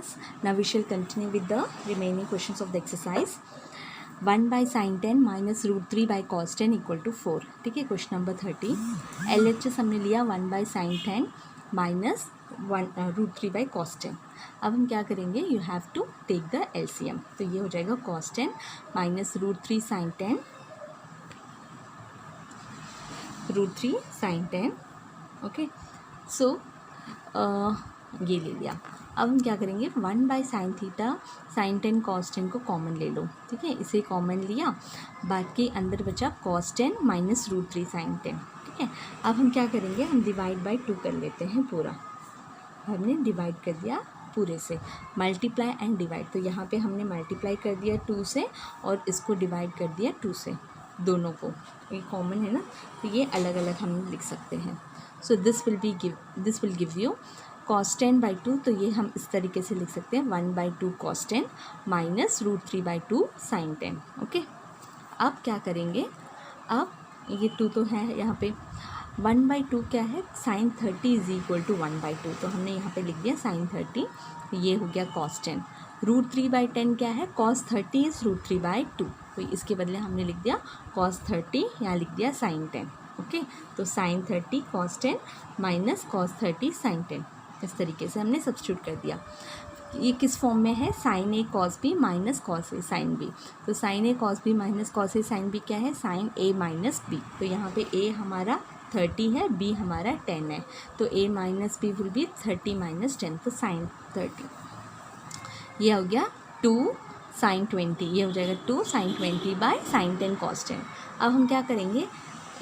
class. Now we shall continue with the remaining questions of the exercise. 1 by sin 10 minus root 3 by cos 10 equal to 4. ठीक है, question number 30. LHS हमने लिया 1 by sin 10 minus root 3 by cos 10. अब हम क्या करेंगे, you have to take the LCM. तो ये हो जाएगा cos 10 minus root 3 sin 10 root 3 sin 10. Okay, so ये ले लिया. अब हम क्या करेंगे, 1 by sine theta sine 10 cos 10 को कॉमन ले लो. ठीक है, इसे कॉमन लिया, बाकी अंदर बचा cos 10 माइनस रूट 3 sin 10. ठीक है, अब हम क्या करेंगे, हम डिवाइड बाई 2 कर लेते हैं. पूरा हमने डिवाइड कर दिया पूरे से, मल्टीप्लाई एंड डिवाइड. तो यहाँ पे हमने मल्टीप्लाई कर दिया 2 से और इसको डिवाइड कर दिया 2 से, दोनों को. ये कॉमन है ना, तो ये अलग अलग हम लिख सकते हैं. So this will give you cos 10 by 2. तो ये हम इस तरीके से लिख सकते हैं 1 by 2 cos 10 minus root 3 by 2 sin 10. Okay, अब क्या करेंगे, अब ये 2 तो है यहाँ पे, 1 बाई 2 क्या है, sin 30 is equal to 1 by 2. तो हमने यहाँ पे लिख दिया sin 30, ये हो गया cos 10. रूट 3 बाई 10 क्या है, cos 30 इज रूट 3 बाई 2. तो इसके बदले हमने लिख दिया cos 30, यहाँ लिख दिया sin 10. ओके, तो sin 30 cos 10 minus cos 30 sin 10. इस तरीके से हमने सब्स्टिट्यूट कर दिया. ये किस फॉर्म में है, sin a cos b minus cos a sin b. तो sin a cos b minus cos a sin b क्या है, sin a माइनस b. तो यहाँ पे a हमारा 30 है, b हमारा 10 है, तो a minus b will B 30 minus 10. तो sin 30 ये हो गया 2 sin 20, ये हो जाएगा 2 sin 20 बाय sin 10 cos 10. अब हम क्या करेंगे,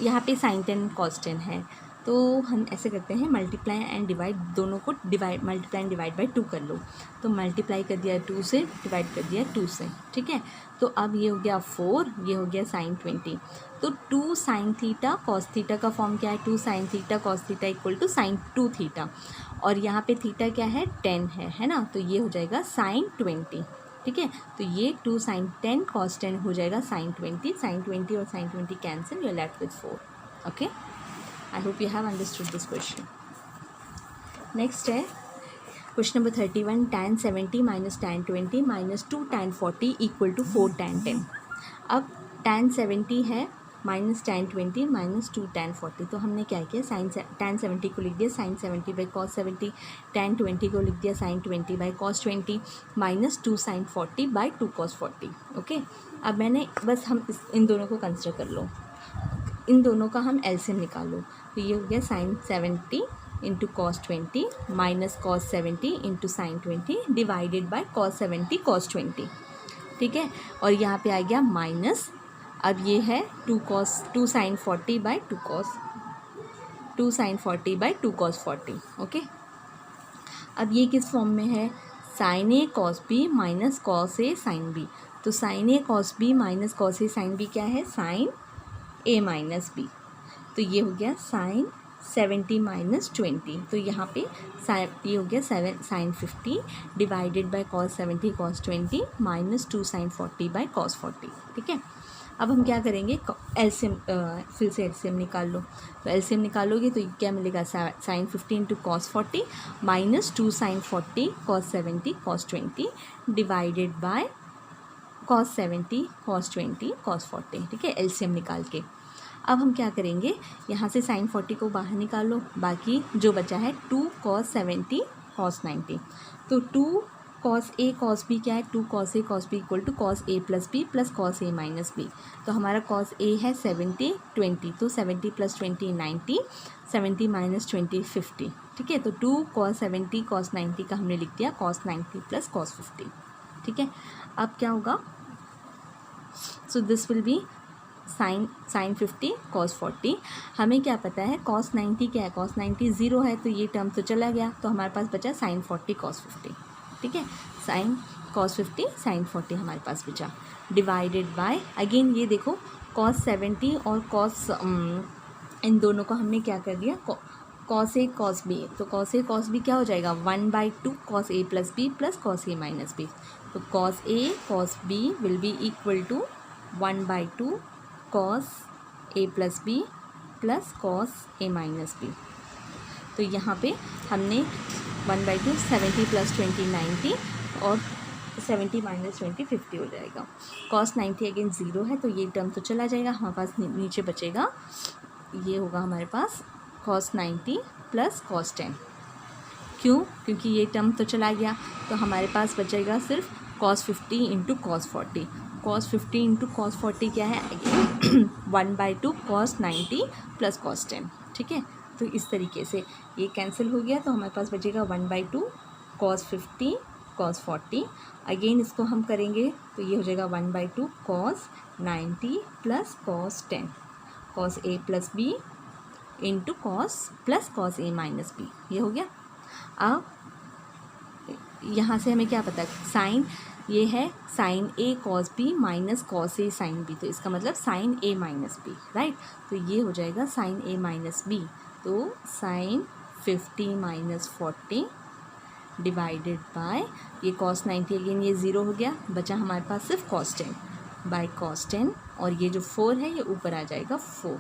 यहाँ पे sin 10 cos 10 है, तो हम ऐसे करते हैं मल्टीप्लाई एंड डिवाइड, दोनों को divide multiply and divide by 2 कर लो. तो मल्टीप्लाई कर दिया 2 से, डिवाइड कर दिया 2 से. ठीक है, तो अब ये हो गया 4, ये हो गया sin 20. तो 2 sin थीटा cos थीटा का फॉर्म क्या है, 2 sin theta cos theta equal to sin 2 theta, और यहाँ पे थीटा क्या है, 10 है ना. तो ये हो जाएगा sin 20. ठीक है, तो ये 2 sin 10 cos 10 हो जाएगा sin 20. sin 20 और sin 20 cancel, you are left with 4. Okay, I hope you have understood this question. Next है question number 31. tan 70 minus tan 20 minus 2 tan 40 equal to 4 tan 10. अब tan 70 है माइनस tan 20 माइनस 2 tan 40. तो हमने क्या किया, tan 70 को लिख दिया sin 70 बाई cos 70, tan 20 को लिख दिया sin 20 by cos 20 minus 2 sin 40 by 2 cos 40. Okay, अब मैंने बस हम इन दोनों को कंसिडर कर लो, इन दोनों का हम एलसीएम निकालो. तो ये हो गया sin 70 into cos 20 minus cos 70 into sin 20 divided by cos 70 cos 20. ठीक है, और यहाँ पे आ गया माइनस. अब ये है 2 sin 40 by 2 sin 40 by 2 cos 40. Okay, अब ये किस फॉर्म में है, sin a cos b minus cos a sin b. तो sin a cos b minus cos a sin b क्या है, sin a माइनस बी. तो ये हो गया sin 70 माइनस 20. तो यहाँ पे ये हो गया sin 50 divided by cos 70 cos 20 minus 2 sin 40 by cos 40. ठीक है, अब हम क्या करेंगे, एलसीएम, फिर से एलसीएम निकाल लो. तो एलसीएम निकालोगे तो क्या मिलेगा, sin 50 into cos 40 minus 2 sin 40 cos 70 cos 20 divided by cos 70 cos 20 cos 40. ठीक है, एलसीएम निकाल के अब हम क्या करेंगे, यहाँ से sin 40 को बाहर निकालो, बाकी जो बचा है 2 cos 70 cos 90. तो 2 cos a cos b क्या है, 2 cos a cos b equal to cos a plus b plus cos a minus b. तो हमारा cos a है 70 20, तो 70 प्लस 20 90, 70 माइनस 20 50. ठीक है, तो 2 cos 70 cos 90 का हमने लिख दिया cos 90 प्लस cos 50. ठीक है, अब क्या होगा, so this will be sin 50 cos 40. हमें क्या पता है cos 90 क्या है, cos 90 0 है, तो ये टर्म तो चला गया, तो हमारे पास बचा sin 40 cos 50. ठीक है, sin cos 50 sin 40 हमारे पास बचा, डिवाइडेड बाय अगेन ये देखो cos 70 और cos इन दोनों को हमने क्या कर दिया, cos a cos b. तो cos a cos b क्या हो जाएगा, 1/2 cos a plus b plus cos a minus b. तो cos a cos b will be equal to 1/2 cos a plus b plus cos a minus b. तो यहाँ पे हमने 1/2 70 + 20 90 और 70 - 20 50 हो जाएगा। cos 90 अगेन 0 है तो ये टर्म तो चला जाएगा, हमारे पास नीचे बचेगा, ये होगा हमारे पास cos 90 + cos 10। क्यों? क्योंकि ये टर्म तो चला गया, तो हमारे पास बचेगा सिर्फ cos 50 × cos 40। cos 50 × cos 40 क्या है? 1/2 cos 90 + cos 10। ठीक है, तो इस तरीके से ये कैंसिल हो गया, तो हमारे पास बचेगा 1/2 cos 50 cos 40। अगेन इसको हम करेंगे तो ये हो जाएगा 1/2 cos 90 + cos 10 cos a + b × cos + cos a - b। ये हो गया। अब यहाँ से हमें क्या पता, साइन ये है sign a cos b - cos a sin b, तो इसका मतलब साइन a - b, राइट। तो ये हो जाएगा साइन a - b, तो साइन 50 - 40 डिवाइडेड बाय ये cos 90 अगेन ये 0 हो गया, बचा हमारे पास सिर्फ cos 10 बाय cos 10, और ये जो 4 है ये ऊपर आ जाएगा 4,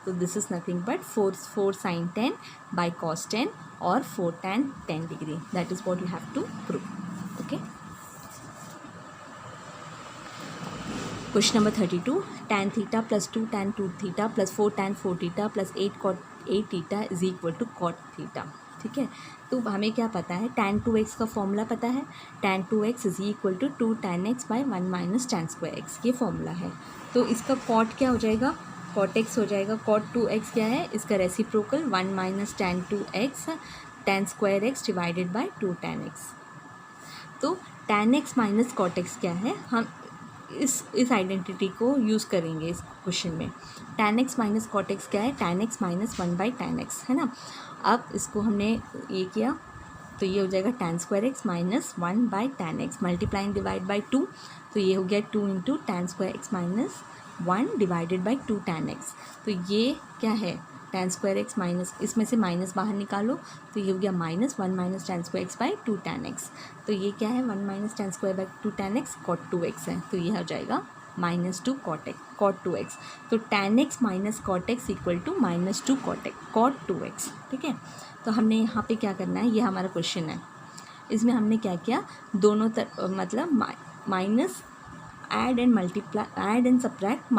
तो this is nothing but 4 sin 10 by cos 10 और 4 tan 10 degree, that is what you have to prove. Okay, question number 32, tan theta + 2 tan 2 theta + 4 tan 4 theta + 8 cot 8 theta = cot theta. ठीक है, तो हमें क्या पता है, tan 2x का formula पता है, tan 2x = 2 tan x / 1 - tan² x, ये फॉर्मूला है। तो इसका कॉट क्या हो जाएगा, cot x हो जाएगा। cot 2x क्या है, इसका reciprocal 1 - tan 2x tan² x divided by 2 tan x। तो tan x - cot x क्या है, हम इस आइडेंटिटी को यूज़ करेंगे इस क्वेश्चन में। tan x - cot x क्या है, tan x - 1/tan x है ना। अब इसको हमने ये किया तो ये हो जाएगा tan² x - 1/tan x multiply divide by 2, तो ये हो गया 2 × tan² x - 1 divided by 2 tan x। तो ये क्या है, tan² x माइनस, इसमें से माइनस बाहर निकालो तो ये हो गया -1 - tan² x by 2 tan x। तो ये क्या है, 1 - tan² by 2 tan x cot 2x है, तो ये हो जाएगा -2 cot 2x। तो tan x - cot x = -2 cot 2x। ठीक है, तो हमने यहाँ पे क्या करना है, ये हमारा क्वेश्चन है, इसमें हमने क्या किया, दोनों मतलब minus add and subtract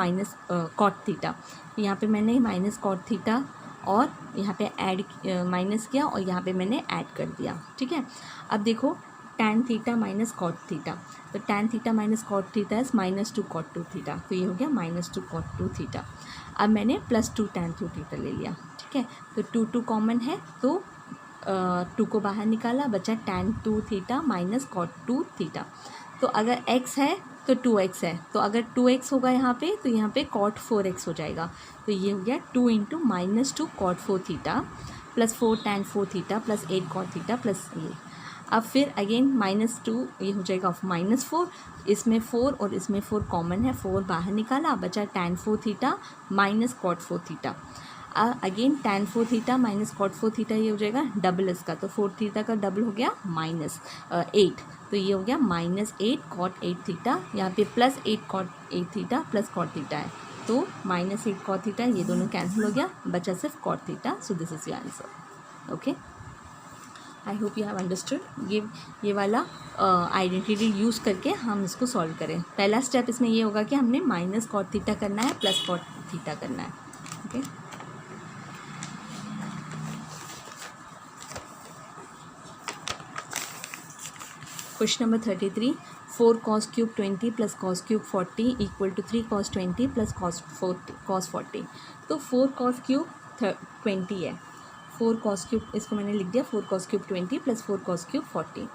cot theta. यहाँ पे मैंने -cot थीटा और यहाँ पे ऐड माइनस किया और यहाँ पे मैंने ऐड कर दिया। ठीक है, अब देखो tan थीटा - cot थीटा, तो tan theta - cot theta is -2 cot 2 theta, तो ये हो गया -2 cot 2 थीटा। अब मैंने +2 tan 2 थीटा ले लिया। ठीक है, तो 2 कॉमन है, तो 2 को बाहर निकाला, बचा tan 2 थीटा - cot 2 थीटा। तो अगर x है तो 2x है, तो अगर 2x होगा यहाँ पे, तो यहाँ पे cot 4x हो जाएगा। तो ये हो गया 2 × -2 cot 4 theta + 4 tan 4 theta + 8 cot theta plus ये। अब फिर अगेन -2 ये हो जाएगा -4, इसमें 4 और इसमें 4 कॉमन है, 4 बाहर निकाला, बचा tan 4 theta - cot 4 theta. Again tan 4 theta - cot 4 theta ये हो जाएगा डबल इसका, तो 4 थीटा का डबल हो गया -8, तो ये हो गया -8 cot 8 थीटा, यहाँ पे +8 cot 8 थीटा + cot थीटा है, तो -8 cot थीटा, ये दोनों कैंसिल हो गया, बचा सिर्फ cot theta. So this is your answer. Okay, I hope you have understood. ये वाला आइडेंटिटी यूज़ करके हम इसको सॉल्व करें। पहला स्टेप इसमें ये होगा कि हमने -cot थीटा करना है +cot थीटा करना है। Okay, question number 33, 4 cos cube 20 + cos cube 40 = 3 cos 20 + cos 40। तो 4 cos cube 20 है, 4 cos cube इसको मैंने लिख दिया 4 cos cube 20 + 4 cos cube 40।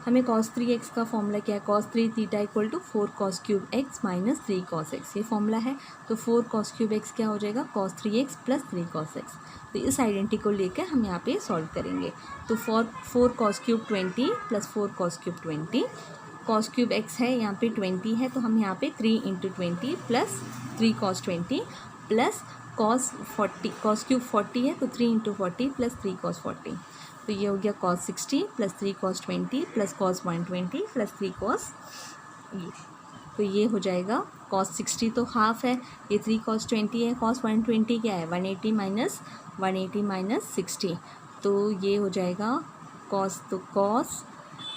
हमें cos 3x का फॉर्मूला क्या है, cos 3 theta = 4 cos cube x - 3 cos x, ये फॉर्मूला है। तो 4 cos cube x क्या हो जाएगा, cos 3x + 3 cos x। तो इस आइडेंटिटी को लेकर हम यहाँ पे सॉल्व करेंगे। तो 4 cos cube 20 + 4 cos cube 20, cos cube x है यहाँ पे 20 है, तो हम यहाँ पे 3 × 20 + 3 cos 20 + cos 40, cos cube 40 है तो 3 × 40 + 3 cos 40, तो ये हो गया cos 60 + 3 cos 20 + cos 120 + 3 cos ये, तो ये हो जाएगा cos 60 तो हाफ है, ये 3 cos 20 है, cos 120 क्या है 180 - 60, तो ये हो जाएगा कॉस, तो कॉस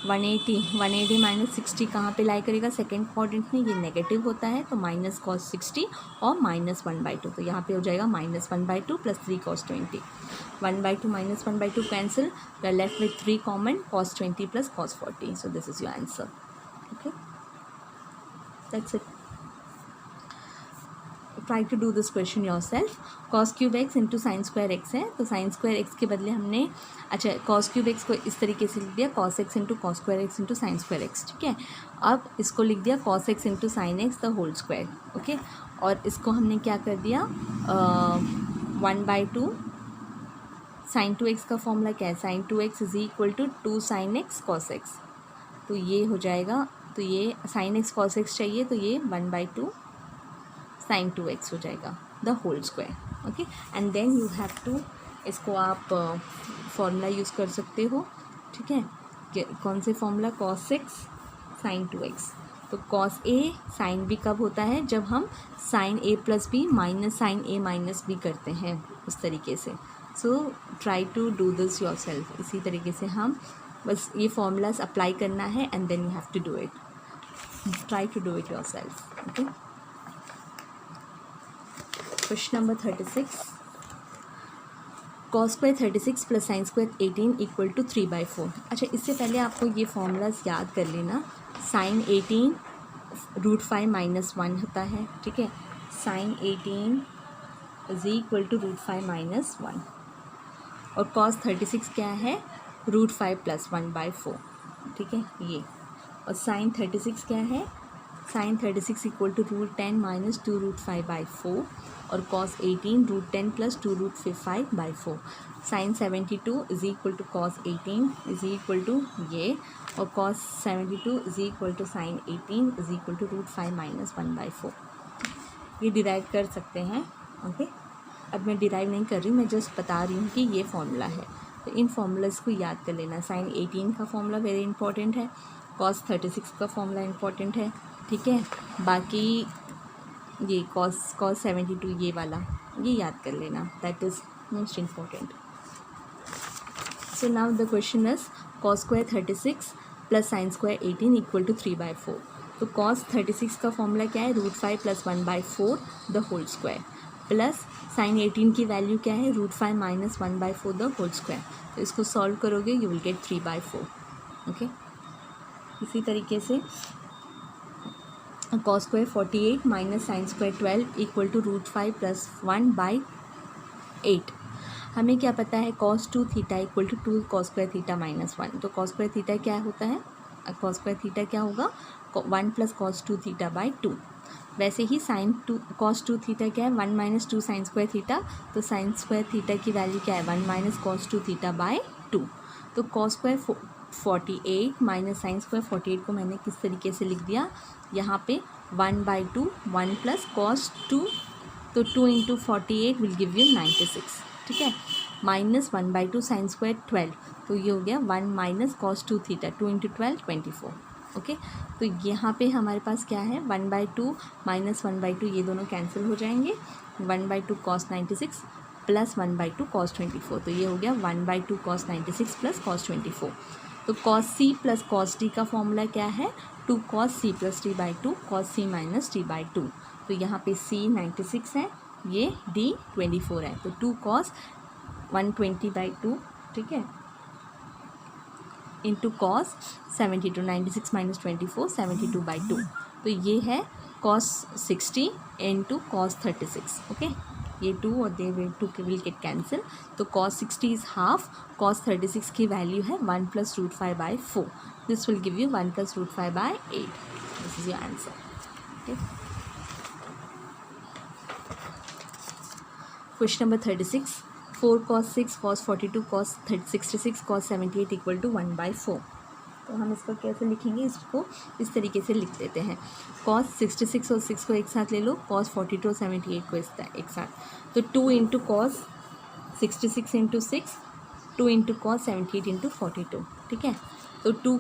180 माइनस 60 कहाँ पे लाई करेगा, सेकेंड क्वाड्रेंट में, ये नेगेटिव होता है तो माइनस कॉस 60 और माइनस 1/2, तो यहाँ पे हो जाएगा minus 1/2 plus 3 cos 20, 1/2 minus 1/2 cancel, we are left with 3 common, cos 20 plus cos 40, so this is your answer. Okay, that's it. Try to do this question yourself. Cos cube x into sine square x है, तो sign square x के बदले हमने, अच्छा, cos cube x को इस तरीके से लिख दिया, cos x into cos square x into sine square x. ठीक है, अब इसको लिख दिया cos x into sine x the whole square. Okay, और इसको हमने क्या कर दिया, 1/2 साइन 2x का फॉर्मूला क्या है, sine 2x is equal to 2 sine x cos x, तो ये हो जाएगा, तो ये साइन एक्स कॉस एक्स चाहिए, तो ये 1/2 साइन 2x हो जाएगा the whole square. Okay, and then you have to, इसको आप फॉर्मूला यूज़ कर सकते हो. ठीक है, कौन से फॉर्मूला, cos 6 साइन 2x, तो cos a साइन b कब होता है, जब हम sine a plus b minus sine a minus b करते हैं, उस तरीके से. So try to do this yourself. इसी तरीके से हम बस ये फॉर्मूलाज अप्लाई करना है and then you have to do it. Try to do it yourself. Okay, question number 36. Cos square 36 plus sine square 18 equal to 3/4. अच्छा, इससे पहले आपको ये फॉर्मूलाज याद कर लेना. साइन 18 √5 माइनस 1 होता है. ठीक है, sine 18 is equal to √5 minus 1, और कॉस 36 क्या है, √5 प्लस 1/4. ठीक है, ये, और साइन 36 क्या है, साइन 36 इक्वल टू √10 माइनस 2√5/4, और cos 18 √10 plus 2√5/4. Sine 72 is equal to cos 18 is equal to ये, और cos 72 is equal to sine 18 is equal to √5 minus 1/4. ये डिराइव कर सकते हैं. ओके, अब मैं डिराइव नहीं कर रही, मैं जस्ट बता रही हूँ कि ये फॉर्मूला है, तो इन फॉर्मूलाज को याद कर लेना. साइन 18 का फॉर्मूला वेरी इंपॉर्टेंट है, कॉस 36 का फॉर्मूला इंपॉर्टेंट है. ठीक है, बाकी ये कॉस 72 ये वाला, ये याद कर लेना, that is most important. So now the question is cos square 36 plus sine square 18 equal to 3/4. तो कॉस 36 का फॉर्मूला क्या है, √5 plus 1/4 the whole square, plus sine 18 की वैल्यू क्या है, √5 माइनस 1/4 द होल स्क्वायर. तो इसको सॉल्व करोगे यू विल गेट 3/4. ओके, इसी तरीके से cos square 48 minus sine square 12 equal to √5 plus 1/8. हमें क्या पता है, cos 2 theta equal to 2 cos square theta minus 1. तो cos स्क्वायर थीटा क्या होता है, cos स्क्वायर थीटा क्या होगा, 1 प्लस cos 2 थीटा बाई 2. वैसे ही साइन 2 cos 2 थीटा क्या है, 1 माइनस 2 साइन स्क्वायर थीटा, तो साइन स्क्वायर थीटा की वैल्यू क्या है, 1 माइनस cos 2 थीटा बाई 2. तो cos square 48 minus sine square 48 को मैंने किस तरीके से लिख दिया, यहाँ पे 1/2 1 प्लस cos 2, तो 2 इंटू 48 विल गिव यू 96. ठीक है, माइनस 1/2 साइन स्क्वायर 12, तो ये हो गया 1 minus cos 2 theta, 2 into 12 24. Okay, तो यहाँ पे हमारे पास क्या है, 1/2 माइनस 1/2 ये दोनों कैंसिल हो जाएंगे, 1/2 cos 96 प्लस 1/2 cos 24, तो ये हो गया 1/2 cos 96 प्लस cos 24. तो cos c plus cos d का फॉर्मूला क्या है, 2 cos c plus t by 2 cos c minus t by 2. तो यहाँ पे c 96 है, ये d 24 है, तो 2 cos 120/2. ठीक है, इंटू cos 72, 96 माइनस 24 72/2. तो ये है cos 60 इंटू cos 36. ओके, ये 2 और दे 2 विल गेट कैंसिल, तो cos 60 इज़ हाफ, cos 36 की वैल्यू है 1 plus √5/4. This will give you 1 plus √5/8. This is your answer. Okay, question number 36. 4 cos 6 cos 42 cos 66 cos 78 equal to 1/4. तो हम इसको कैसे लिखेंगे, इसको इस तरीके से लिख देते हैं, cos 66 और 6 को एक साथ ले लो, cos 42 और 78 को एक साथ, तो 2 into cos 66 into 6, 2 into cos 78 into 42. ठीक है, तो 2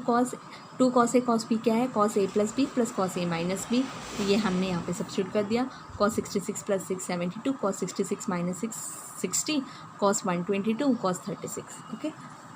cos a cos b क्या है, cos a plus b plus cos a minus b, तो ये हमने यहाँ पे सब्स्टिट्यूट कर दिया. cos 66 plus 6 72, cos 66 minus 6 60, cos 122 cos 36. Okay,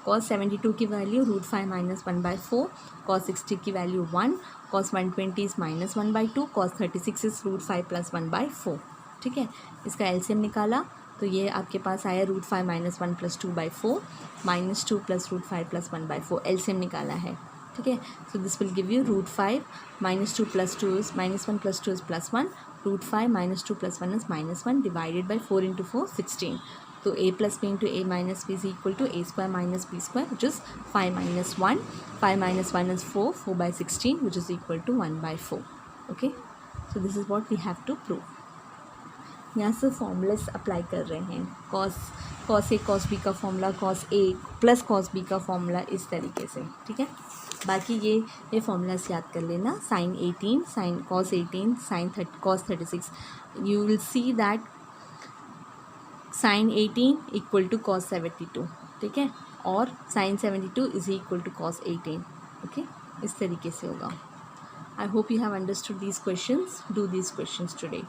cos 72 की वैल्यू √5 माइनस 1/4, कॉस 60 की value 1, cos 120 is -1/2, cos 36 is √5 + 1/4। ठीक है, इसका एलसीएम निकाला तो ये आपके पास आया √5 माइनस 1 + 2/4 -2 + √5 + 1/4, एलसीएम निकाला है। ठीक है, so this will give you √5 -2 + 2 is -1 + 2 is +1, √5 -2 + 1 is -1 divided by 4 × 4 16। तो a + b × a - b is equal to a² - b square, which is 5 - 1. 5 - 1 is 4, 4/16, which is equal to 1/4. Okay, so this is what we have to prove. यहाँ से formulas apply कर रहे हैं, cos A cos B का formula, cos A plus cos B का formula, इस तरीके से। ठीक है, बाकी ये फॉर्मूलास याद कर लेना। Sine 18 sine cos 18 sine cos 36, you will see that sine 18 equal to cos 72। ठीक है, और sine 72 is equal to cos 18। Okay, इस तरीके से होगा। I hope you have understood these questions. Do these questions today.